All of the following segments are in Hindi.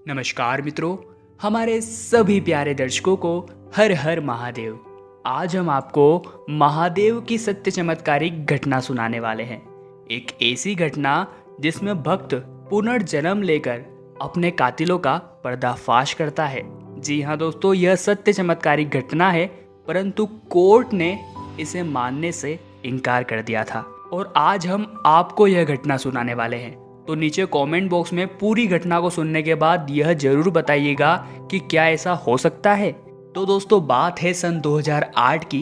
नमस्कार मित्रों, हमारे सभी प्यारे दर्शकों को हर हर महादेव। आज हम आपको महादेव की सत्य चमत्कारिक घटना सुनाने वाले हैं। एक ऐसी घटना जिसमें भक्त पुनर्जन्म लेकर अपने कातिलों का पर्दाफाश करता है। जी हाँ दोस्तों, यह सत्य चमत्कारिक घटना है, परंतु कोर्ट ने इसे मानने से इनकार कर दिया था और आज हम आपको यह घटना सुनाने वाले हैं। तो नीचे कमेंट बॉक्स में पूरी घटना को सुनने के बाद यह जरूर बताइएगा कि क्या ऐसा हो सकता है। तो दोस्तों, बात है सन 2008 की।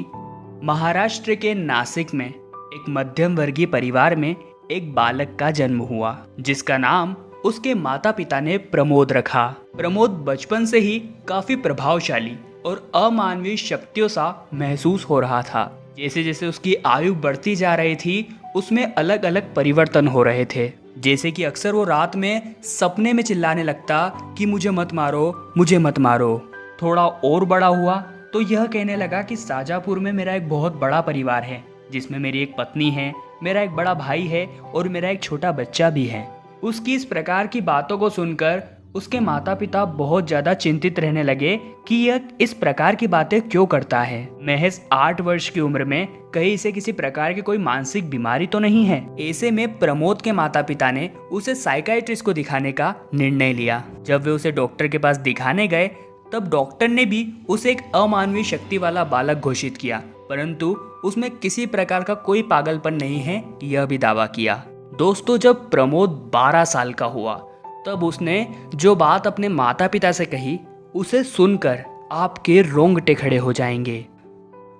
महाराष्ट्र के नासिक में एक मध्यम वर्गीय परिवार में एक बालक का जन्म हुआ, जिसका नाम उसके माता पिता ने प्रमोद रखा। प्रमोद बचपन से ही काफी प्रभावशाली और अमानवीय शक्तियों सा महसूस हो रहा था। जैसे जैसे उसकी आयु बढ़ती जा रही थी, उसमें अलग अलग परिवर्तन हो रहे थे। जैसे कि अक्सर वो रात में सपने में चिल्लाने लगता कि मुझे मत मारो, मुझे मत मारो। थोड़ा और बड़ा हुआ तो यह कहने लगा कि शाजापुर में मेरा एक बहुत बड़ा परिवार है, जिसमें मेरी एक पत्नी है, मेरा एक बड़ा भाई है और मेरा एक छोटा बच्चा भी है। उसकी इस प्रकार की बातों को सुनकर उसके माता पिता बहुत ज्यादा चिंतित रहने लगे कि यह इस प्रकार की बातें क्यों करता है। महज 8 वर्ष की उम्र में कहीं इसे किसी प्रकार की कोई मानसिक बीमारी तो नहीं है। ऐसे में प्रमोद के माता पिता ने उसे साइकाइट्रिस्ट को दिखाने का निर्णय लिया। जब वे उसे डॉक्टर के पास दिखाने गए, तब डॉक्टर ने भी उसे एक अमानवीय शक्ति वाला बालक घोषित किया, परंतु उसमें किसी प्रकार का कोई पागलपन नहीं है, यह भी दावा किया। दोस्तों, जब प्रमोद 12 साल का हुआ, तब उसने जो बात अपने माता पिता से कही, उसे सुनकर आपके रोंगटे खड़े हो जाएंगे।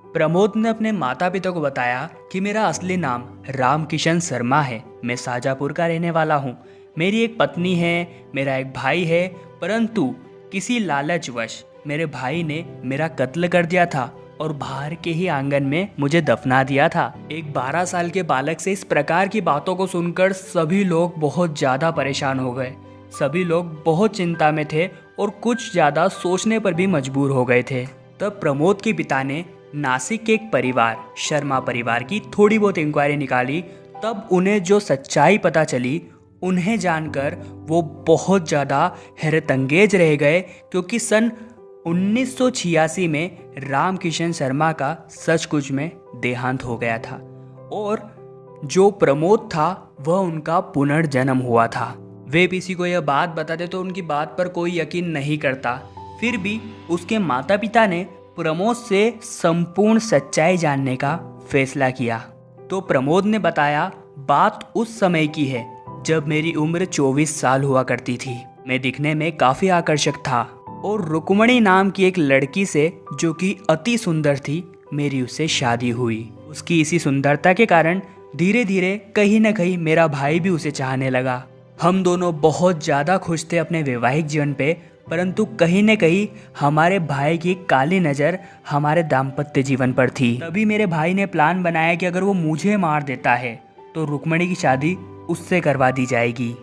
प्रमोद ने अपने माता पिता को बताया कि मेरा असली नाम रामकिशन शर्मा है, मैं शाजापुर का रहने वाला हूँ, मेरी एक पत्नी है, मेरा एक भाई है, परंतु किसी लालचवश मेरे भाई ने मेरा कत्ल कर दिया था और बाहर के ही आंगन में मुझे दफना दिया था। एक 12 साल के बालक से इस प्रकार की बातों को सुनकर सभी लोग बहुत ज्यादा परेशान हो गए। सभी लोग बहुत चिंता में थे और कुछ ज्यादा सोचने पर भी मजबूर हो गए थे। तब प्रमोद के पिता ने नासिक के एक परिवार, शर्मा परिवार की थोड़ी बहुत इंक्वायरी निकाली। तब उन्हें जो सच्चाई पता चली, उन्हें जानकर वो बहुत ज्यादा हैरतअंगेज रह गए, क्योंकि सन 1986 में रामकिशन शर्मा का सच कुछ में देहांत हो गया था और जो प्रमोद था वह उनका पुनर्जन्म हुआ था। वे किसी को यह बात बताते तो उनकी बात पर कोई यकीन नहीं करता। फिर भी उसके माता पिता ने प्रमोद से संपूर्ण सच्चाई जानने का फैसला किया। तो प्रमोद ने बताया, बात उस समय की है जब मेरी उम्र 24 साल हुआ करती थी। मैं दिखने में काफी आकर्षक था और रुक्मणी नाम की एक लड़की से, जो कि अति सुंदर थी, मेरी उससे शादी हुई। उसकी इसी सुंदरता के कारण धीरे धीरे कहीं न कहीं मेरा भाई भी उसे चाहने लगा। हम दोनों बहुत ज़्यादा खुश थे अपने वैवाहिक जीवन पे, परंतु कहीं न कहीं हमारे भाई की काली नज़र हमारे दाम्पत्य जीवन पर थी। तभी मेरे भाई ने प्लान बनाया कि अगर वो मुझे मार देता है तो रुक्मणी की शादी उससे करवा दी जाएगी।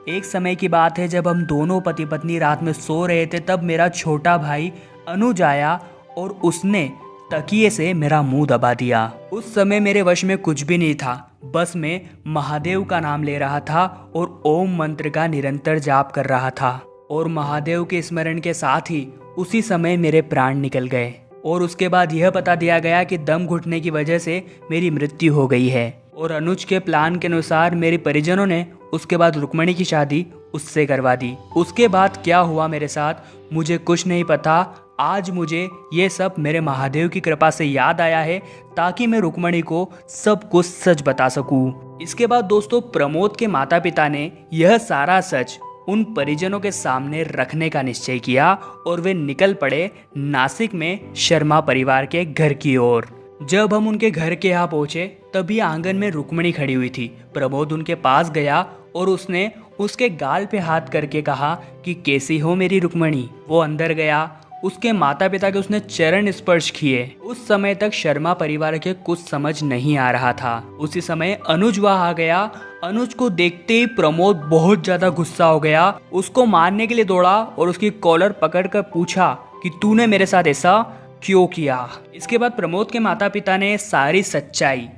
एक समय की बात है, जब हम दोनों पति पत्नी रात में सो रहे थे, तब मेरा छोटा भाई अनुज आया और उसने तकिए से मेरा मुंह दबा दिया। उस समय मेरे वश में कुछ भी नहीं था, बस मैं महादेव का नाम ले रहा था और ओम मंत्र का निरंतर जाप कर रहा था और महादेव के स्मरण के साथ ही उसी समय मेरे प्राण निकल गए और उसके बाद यह बता दिया गया कि दम घुटने की वजह से मेरी मृत्यु हो गई है। और अनुज के प्लान के अनुसार मेरे परिजनों ने उसके बाद रुक्मणी की शादी उससे करवा दी। उसके बाद क्या हुआ मेरे साथ मुझे कुछ नहीं पता। आज मुझे ये सब मेरे महादेव की कृपा से याद आया है, ताकि मैं रुक्मणी को सब कुछ सच बता सकूं। इसके बाद दोस्तों, प्रमोद के माता पिता ने यह सारा सच उन परिजनों के सामने रखने का निश्चय किया और वे निकल पड़े नासिक में शर्मा परिवार के घर की ओर। जब हम उनके घर के यहाँ पहुंचे, तभी आंगन में रुक्मणी खड़ी हुई थी। प्रमोद उनके पास गया और उसने उसके गाल पे हाथ करके कहा कि कैसी हो मेरी रुक्मणी। वो अंदर गया, उसके माता पिता के उसने चरण स्पर्श किए। उस समय तक शर्मा परिवार के कुछ समझ नहीं आ रहा था। उसी समय अनुज वहां आ गया। अनुज को देखते ही प्रमोद बहुत ज्यादा गुस्सा हो गया, उसको मारने के लिए दौड़ा और उसकी कॉलर पकड़कर पूछा कि तूने मेरे साथ ऐसा क्यों किया। इसके बाद प्रमोद के माता पिता ने सारी सच्चाई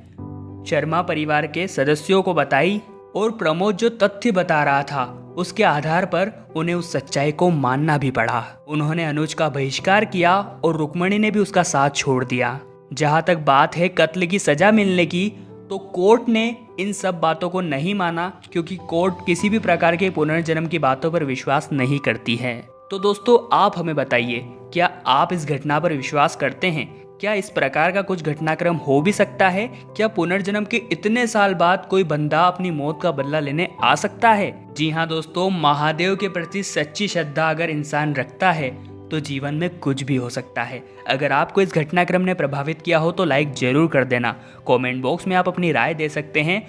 शर्मा परिवार के सदस्यों को बताई और प्रमोद जो तथ्य बता रहा था उसके आधार पर उन्हें उस सच्चाई को मानना भी पड़ा। उन्होंने अनुज का बहिष्कार किया और रुक्मणी ने भी उसका साथ छोड़ दिया। जहां तक बात है कत्ल की सजा मिलने की, तो कोर्ट ने इन सब बातों को नहीं माना, क्योंकि कोर्ट किसी भी प्रकार के पुनर्जन्म की बातों पर विश्वास नहीं करती है। तो दोस्तों आप हमें बताइए, क्या आप इस घटना पर विश्वास करते हैं? क्या इस प्रकार का कुछ घटनाक्रम हो भी सकता है? क्या पुनर्जन्म के इतने साल बाद कोई बंदा अपनी मौत का बदला लेने आ सकता है? जी हाँ दोस्तों, महादेव के प्रति सच्ची श्रद्धा अगर इंसान रखता है तो जीवन में कुछ भी हो सकता है। अगर आपको इस घटनाक्रम ने प्रभावित किया हो तो लाइक जरूर कर देना। कमेंट बॉक्स में आप अपनी राय दे सकते हैं